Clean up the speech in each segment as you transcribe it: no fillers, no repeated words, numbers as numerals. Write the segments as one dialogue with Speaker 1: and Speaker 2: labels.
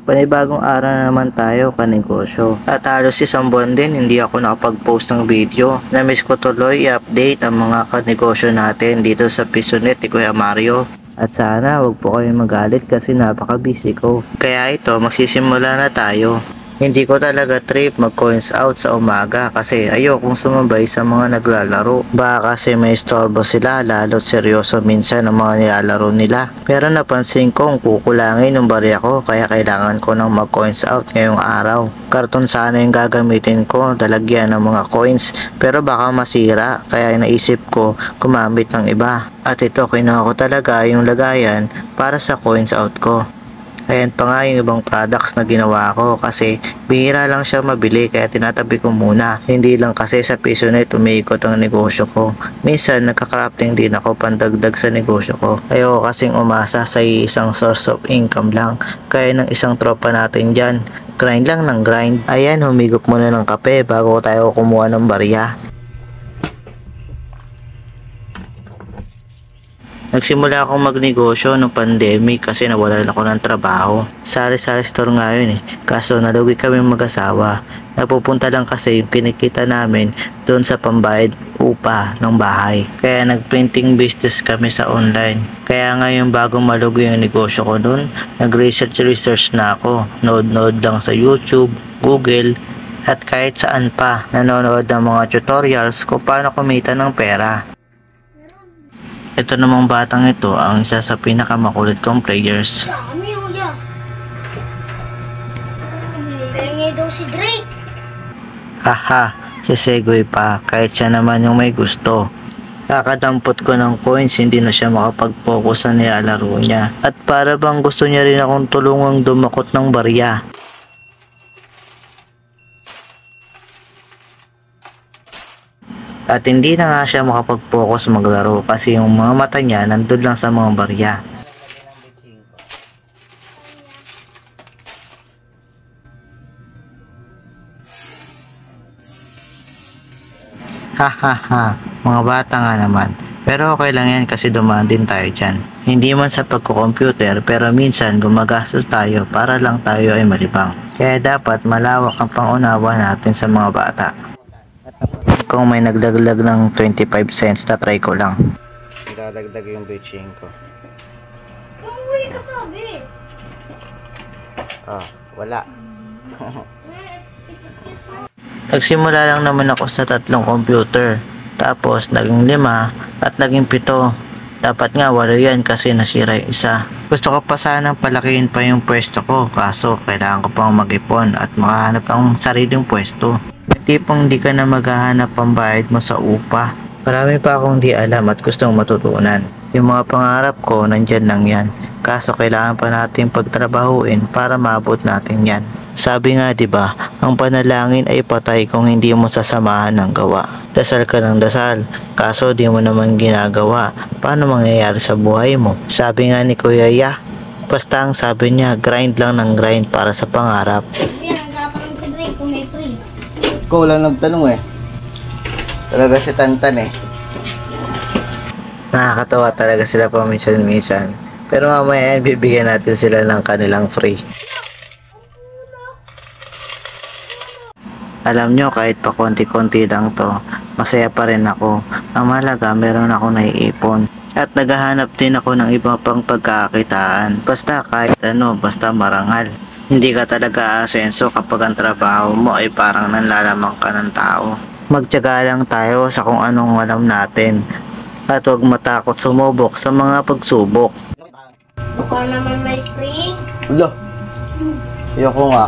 Speaker 1: Panibagong araw na naman tayo kanegosyo. At halos isang buwan din hindi ako nakapag-post ng video. Namiss ko tuloy i-update ang mga kanegosyo natin dito sa Pisonet ni Kuya Mario. At sana wag po kayong magalit kasi napaka-busy ko. Kaya ito, magsisimula na tayo. Hindi ko talaga trip mag-coins out sa umaga kasi ayokong sumabay sa mga naglalaro. Baka kasi may istorbo sila lalo't seryoso minsan ang mga nilalaro nila. Pero napansin kong kukulangin yung barya ko kaya kailangan ko ng mag-coins out ngayong araw. Karton sana yung gagamitin ko, dalagyan ng mga coins pero baka masira kaya naisip ko gumamit ng iba. At ito kinuha ko talaga yung lagayan para sa coins out ko. Ayan pa nga yung ibang products na ginawa ko kasi bihira lang siya mabili kaya tinatabi ko muna. Hindi lang kasi sa Pisonet umiikot ang negosyo ko. Minsan nagka-crafting din ako pandagdag sa negosyo ko. Ayoko kasing umasa sa isang source of income lang. Kaya ng isang tropa natin dyan, grind lang ng grind. Ayan, humigop muna ng kape bago tayo kumuha ng barya. Nagsimula akong magnegosyo nung pandemic kasi nawalan ako ng trabaho. Sari-sari store nga yun kaso nalugi kami mag-asawa. Napupunta lang kasi yung kinikita namin doon sa pambayad upa ng bahay. Kaya nagprinting business kami sa online. Kaya ngayon bago malugi yung negosyo ko doon, nag-research na ako. Nood lang sa YouTube, Google, at kahit saan pa. Nanonood ng mga tutorials kung paano kumita ng pera. Ito namang batang ito ang isa sa pinakamakulit kong players.
Speaker 2: Pengi daw si Drake.
Speaker 1: Haha, si Segway pa kahit siya naman yung may gusto. Kakadampot ko ng coins, hindi na siya makapag-focus sa nilalaro niya. At para bang gusto niya rin akong tulungang dumakot ng barya. At hindi na nga siya makapag-focus maglaro kasi yung mga mata niya nandun lang sa mga barya. Hahaha, mga bata nga naman. Pero okay lang yan kasi dumaan din tayo dyan. Hindi man sa pagko-computer pero minsan gumagastos tayo para lang tayo ay malibang. Kaya dapat malawak ang pangunawa natin sa mga bata. Kung may nagdaglag ng 25 cents, try ko lang. Dadagdag yung bitching ko.
Speaker 2: Umuwi ka sabi.
Speaker 1: Wala. Nagsimula lang naman ako sa 3 computer. Tapos naging 5 at naging 7. Dapat nga 8 yan kasi nasira yung isa. Gusto ko pa sanang palakihin pa yung pwesto ko kaso kailangan ko pang mag-ipon at makahanap ng sariling pwesto. Tipong di ka na maghahanap ang bayad mo sa upa. Marami pa akong di alam at gustong matutunan. Yung mga pangarap ko nandyan lang yan. Kaso kailangan pa natin pagtrabahuin para maabot natin yan. Sabi nga 'di ba, ang panalangin ay patay kung hindi mo sasamahan ng gawa. Dasal ka ng dasal, kaso di mo naman ginagawa. Paano mangyayari sa buhay mo? Sabi nga ni Kuya Ya, basta ang sabi niya, grind lang ng grind para sa pangarap.
Speaker 2: Yan, ang tatanong ko Drake kung may free.
Speaker 1: Ikaw lang nagtanong Talaga si Tantan Nakakatawa talaga sila paminsan-minsan. Pero mamaya bibigyan natin sila ng kanilang free. Alam nyo, kahit pa konti-konti lang to, masaya pa rin ako. Ang mahalaga, meron ako naiipon. At naghahanap din ako ng iba pang pagkakakitaan. Basta kahit ano, basta marangal. Hindi ka talaga aasenso kapag ang trabaho mo ay parang nanlalamang ka ng tao. Magtiyaga lang tayo sa kung anong alam natin. At huwag matakot sumubok sa mga pagsubok.
Speaker 2: Mukha naman may free.
Speaker 1: Ulo, ayoko nga.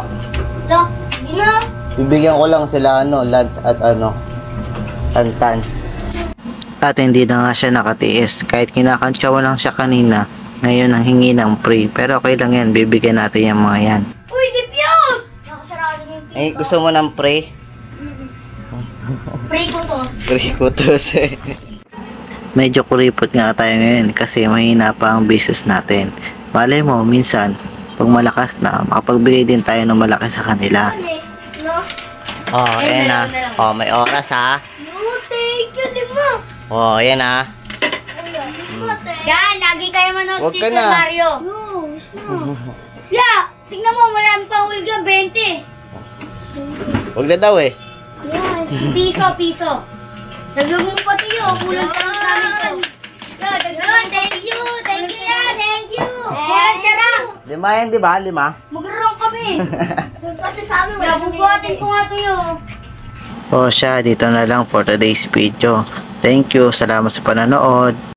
Speaker 2: Lo, hindi na.
Speaker 1: Bibigyan ko lang sila Lance at Tantan. At hindi na nga siya nakatiis. Kahit kinakantsawa lang siya kanina, ngayon ang hingi ng free. Pero okay lang yan, bibigyan natin yung mga yan.
Speaker 2: Uy, Dipios! Nakasarado yung free.
Speaker 1: Gusto mo ng free?
Speaker 2: Free kutos.
Speaker 1: Free kutos Medyo kuripot nga tayo ngayon kasi mahina pa ang business natin. Malay mo, minsan, pag malakas na, makapagbigay din tayo ng malaki sa kanila. Ayan na. May oras ha.
Speaker 2: No, thank you, di ba?
Speaker 1: Ayan ha.
Speaker 2: Yan, lagi kayo manood
Speaker 1: Huwag ka
Speaker 2: dito,
Speaker 1: na.
Speaker 2: Mario. Yeah, tingnan mo, wala 20.
Speaker 3: Huwag na daw eh.
Speaker 2: Yan. Piso. Dagdag mo pati yun. Kulang sa namin ko. Yun, thank you. Kulang sara.
Speaker 3: 5 yan, di ba? 5.
Speaker 2: Magrarong kami. Doon kasi sa amin. Nabubuhatin ko nga ito yun.
Speaker 1: O siya, dito na lang for today's video. Thank you, salamat sa panonood.